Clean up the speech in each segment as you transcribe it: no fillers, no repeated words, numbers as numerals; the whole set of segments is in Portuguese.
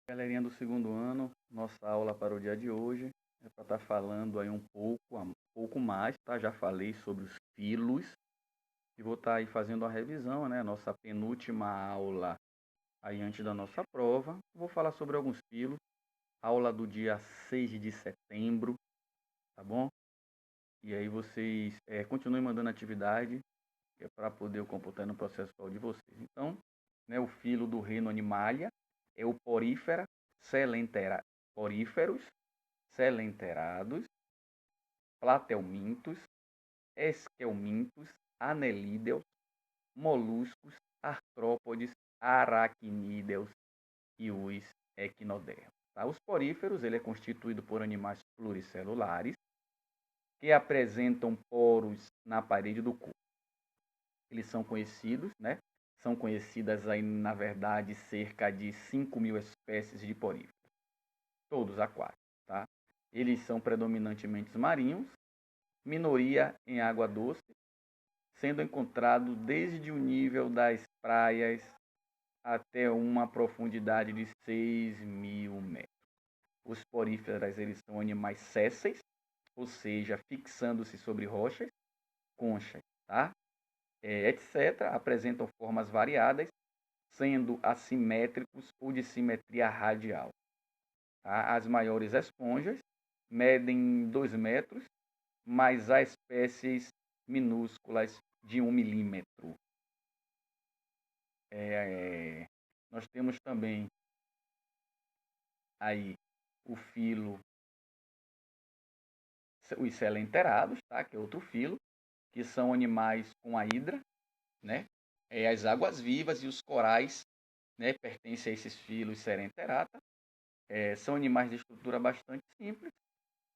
Galerinha do segundo ano, nossa aula para o dia de hoje é para estar falando aí um pouco mais, tá? Já falei sobre os filos e vou estar aí fazendo a revisão, né? Nossa penúltima aula aí antes da nossa prova. Vou falar sobre alguns filos, aula do dia 6 de setembro, tá bom? E aí vocês continuem mandando atividade para poder eu computar no processo de vocês. Então, né, o filo do reino Animalia é o poríferos, selenterados, platelmintos, esquelmintos, anelídeos, moluscos, artrópodes, aracnídeos e os equinodermos. Tá? Os poríferos ele é constituído por animais pluricelulares que apresentam poros na parede do corpo. Eles são conhecidos, né? São conhecidas aí, na verdade, cerca de 5.000 espécies de poríferos, todos aquáticos, tá? Eles são predominantemente marinhos, minoria em água doce, sendo encontrado desde o nível das praias até uma profundidade de 6.000 metros. Os poríferos eles são animais sésseis, ou seja, fixando-se sobre rochas, conchas, tá? etc. Apresentam formas variadas, sendo assimétricos ou de simetria radial. Tá? As maiores esponjas medem 2 metros, mas há espécies minúsculas de 1 milímetro. Nós temos também aí o filo, os selenterados, tá? Que é outro filo, que são animais com a hidra, né? As águas vivas e os corais, né? Pertencem a esses filos selenterata. São animais de estrutura bastante simples.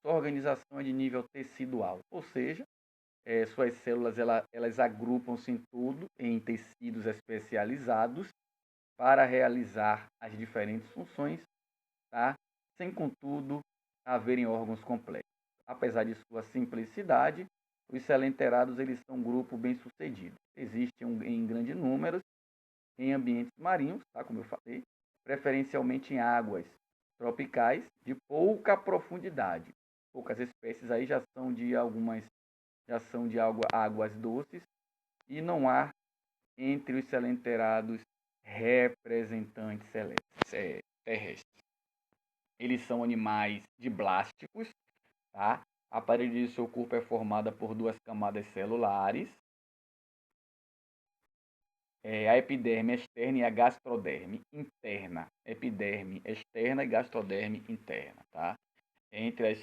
Sua organização é de nível tecidual, ou seja, suas células elas agrupam-se em tecidos especializados para realizar as diferentes funções, tá? Sem, contudo, haverem órgãos complexos. Apesar de sua simplicidade, os selenterados eles são um grupo bem sucedido. Existem em grandes números em ambientes marinhos, tá? Como eu falei, preferencialmente em águas tropicais de pouca profundidade. Poucas espécies aí já são de águas doces e não há entre os selenterados representantes terrestres. Eles são animais diblásticos, tá? A parede de seu corpo é formada por 2 camadas celulares, a epiderme externa e a gastroderme interna. Epiderme externa e gastroderme interna, tá? Entre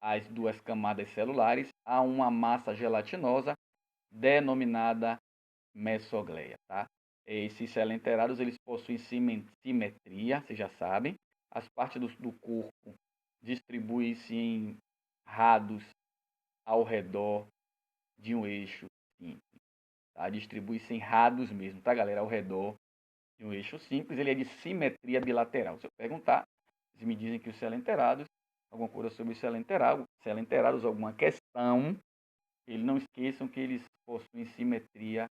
as 2 camadas celulares há uma massa gelatinosa denominada mesogleia, tá? Esses selenterados eles possuem simetria, vocês já sabem. As partes do corpo distribuem-se em rados ao redor de um eixo simples. Tá? Distribui-se em rados mesmo, tá, galera? Ao redor de um eixo simples. Ele é de simetria bilateral. Se eu perguntar, eles me dizem que os selenterados, alguma coisa sobre os selenterados, alguma questão, eles não esqueçam que eles possuem simetria,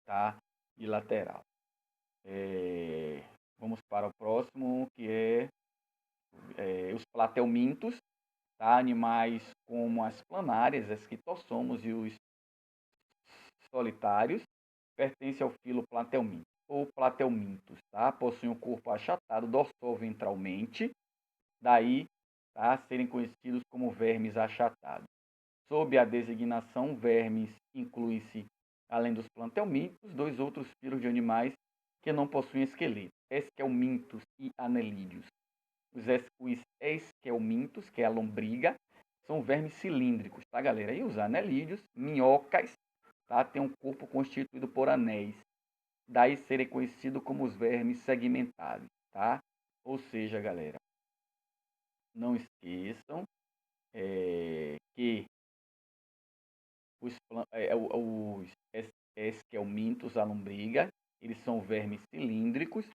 tá? Bilateral. Vamos para o próximo, que é os platelmintos, tá? Animais como as planárias, as quitossomos e os solitários, pertencem ao filo platelminto ou platelmintos, tá? Possuem um corpo achatado dorsal-ventralmente, daí, tá, serem conhecidos como vermes achatados. Sob a designação vermes, inclui-se, além dos platelmintos, 2 outros filos de animais que não possuem esqueleto, esquelmintos e anelídeos. Os esquelmintos, que é a lombriga, são vermes cilíndricos, tá, galera? E os anelídeos, minhocas, tá? Tem um corpo constituído por anéis, daí serem conhecidos como os vermes segmentados, tá? Ou seja, galera, não esqueçam que os esquelmintos, a lombriga, eles são vermes cilíndricos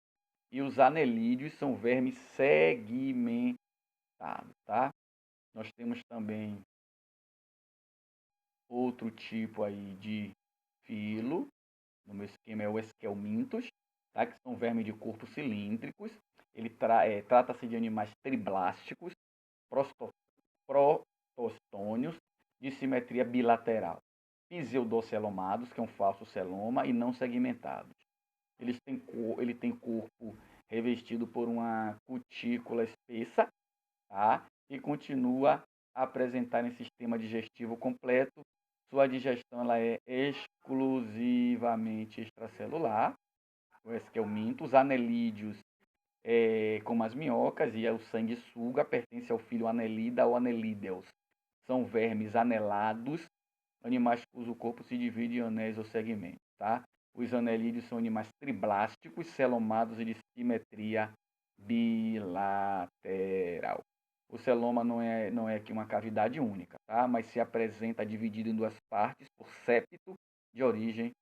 e os anelídeos são vermes segmentados, tá? Nós temos também outro tipo aí de filo, no meu esquema é o esquelmintos, tá? Que são vermes de corpo cilíndricos. Ele trata-se de animais triblásticos, protostônios, de simetria bilateral, pseudocelomados, que é um falso celoma, e não segmentados. Ele tem corpo revestido por uma cutícula espessa, tá? E continua a apresentar em sistema digestivo completo. Sua digestão ela é exclusivamente extracelular, o esquelminto. Os anelídeos, como as minhocas e o sanguessuga, pertence ao filho Annelida ou Annelideus. São vermes anelados, animais cujo corpo se divide em anéis ou segmentos, tá? Os anelídeos são animais triblásticos, celomados e de simetria bilateral. O celoma não é aqui uma cavidade única, tá? Mas se apresenta dividido em duas partes por septo de origem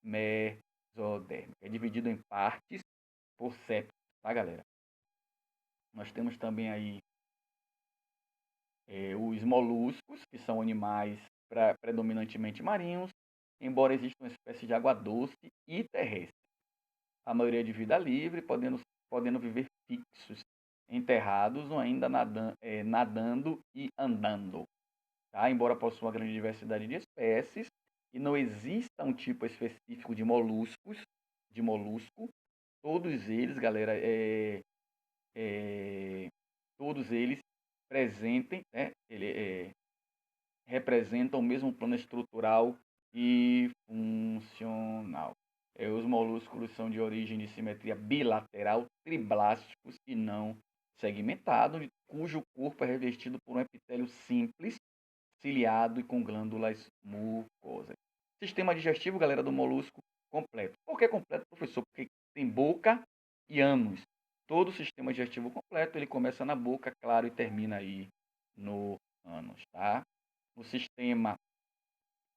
mesodérmica. É dividido em partes por septo, tá, galera? Nós temos também aí os moluscos, que são animais predominantemente marinhos, embora exista uma espécie de água doce e terrestre. A maioria de vida livre, podendo viver fixos, enterrados ou ainda nadando e andando. Tá? Embora possua uma grande diversidade de espécies e não exista um tipo específico de molusco, todos eles, galera, todos eles né, representam o mesmo plano estrutural e funcional. Os molúsculos são de origem de simetria bilateral, triblásticos e não segmentados, cujo corpo é revestido por um epitélio simples, ciliado e com glândulas mucosas. Sistema digestivo, galera, do molusco completo. Por que completo, professor? Porque tem boca e ânus. Todo o sistema digestivo completo, ele começa na boca, claro, e termina aí no ânus, tá? O sistema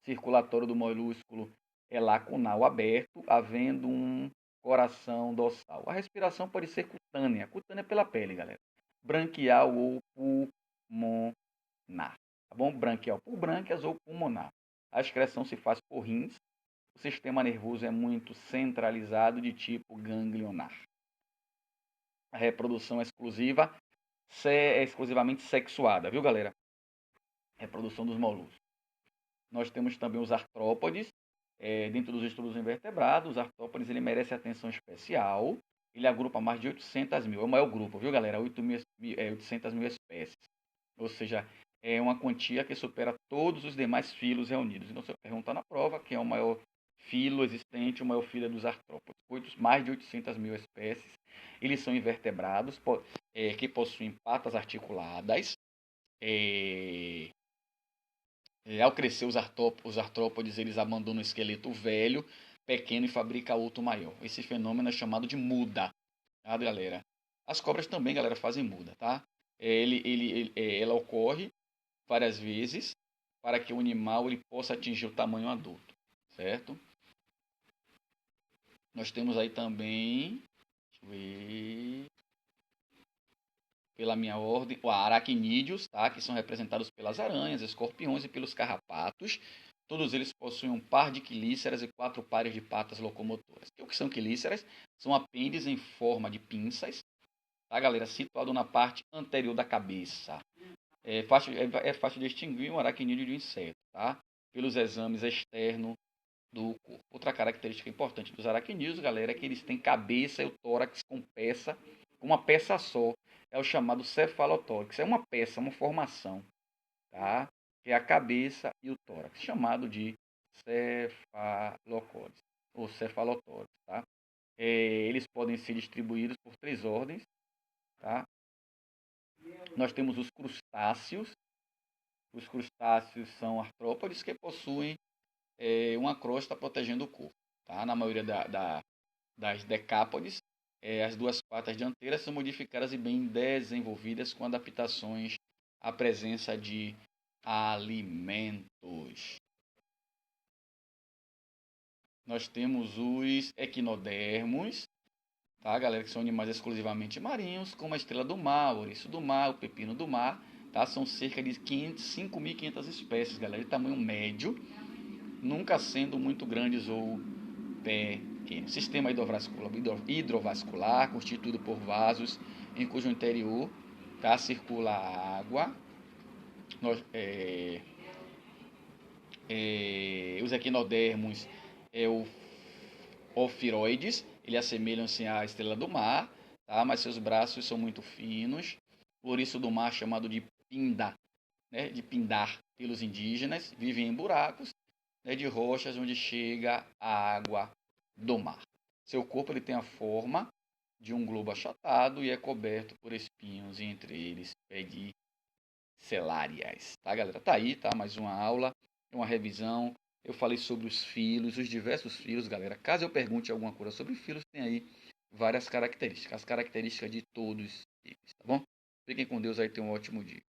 circulatório do molúsculo é lacunal aberto, havendo um coração dorsal. A respiração pode ser cutânea pela pele, galera. Branquial ou pulmonar, tá bom? Branquial por brânquias ou pulmonar. A excreção se faz por rins. O sistema nervoso é muito centralizado, de tipo ganglionar. A reprodução é exclusivamente sexuada, viu, galera? Reprodução dos moluscos. Nós temos também os artrópodes, dentro dos estudos invertebrados. Os artrópodes ele merece atenção especial. Ele agrupa mais de 800 mil, é o maior grupo, viu, galera? 800 mil espécies. Ou seja, é uma quantia que supera todos os demais filos reunidos. Então, você pergunta na prova quem é o maior filo existente, o maior filo é dos artrópodes. Mais de 800 mil espécies. Eles são invertebrados, que possuem patas articuladas. Ao crescer os artrópodes, eles abandonam o esqueleto velho, pequeno, e fabricam outro maior. Esse fenômeno é chamado de muda, tá, galera? As cobras também, galera, fazem muda, tá? Ela ocorre várias vezes para que o animal ele possa atingir o tamanho adulto, certo? Nós temos aí também, deixa eu ver, pela minha ordem, aracnídeos, tá? Que são representados pelas aranhas, escorpiões e pelos carrapatos. Todos eles possuem um par de quelíceras e 4 pares de patas locomotoras. O que são quelíceras? São apêndices em forma de pinças, tá, galera? Situado na parte anterior da cabeça. É fácil distinguir um aracnídeo de um inseto, tá? Pelos exames externos do corpo. Outra característica importante dos aracnídeos, galera, é que eles têm cabeça e o tórax com uma peça só. É o chamado cefalotórax. É uma peça, uma formação, tá? Que é a cabeça e o tórax, chamado de cefalocórides ou cefalotórax, tá? Eles podem ser distribuídos por 3 ordens, tá? Nós temos os crustáceos. Os crustáceos são artrópodes que possuem uma crosta protegendo o corpo, tá? Na maioria das decápodes, as 2 patas dianteiras são modificadas e bem desenvolvidas com adaptações à presença de alimentos. Nós temos os equinodermos, tá, galera, que são animais exclusivamente marinhos, como a estrela do mar, o ouriço do mar, o pepino do mar, tá? São cerca de 5.500 espécies, galera, de tamanho médio, nunca sendo muito grandes ou pequenos. Sistema hidrovascular constituído por vasos em cujo interior, tá, circula água. Os equinodermos o ofiroides, eles assemelham-se à estrela do mar, tá? Mas seus braços são muito finos. O ouriço do mar, chamado de pinda, né? De pindar pelos indígenas, vivem em buracos, né? De rochas onde chega a água do mar. Seu corpo ele tem a forma de um globo achatado e é coberto por espinhos, e entre eles pedicelárias. Tá, galera? Tá aí, tá? Mais uma aula, uma revisão. Eu falei sobre os filos, os diversos filos, galera. Caso eu pergunte alguma coisa sobre filos, tem aí várias características. As características de todos eles, tá bom? Fiquem com Deus aí, tenham um ótimo dia.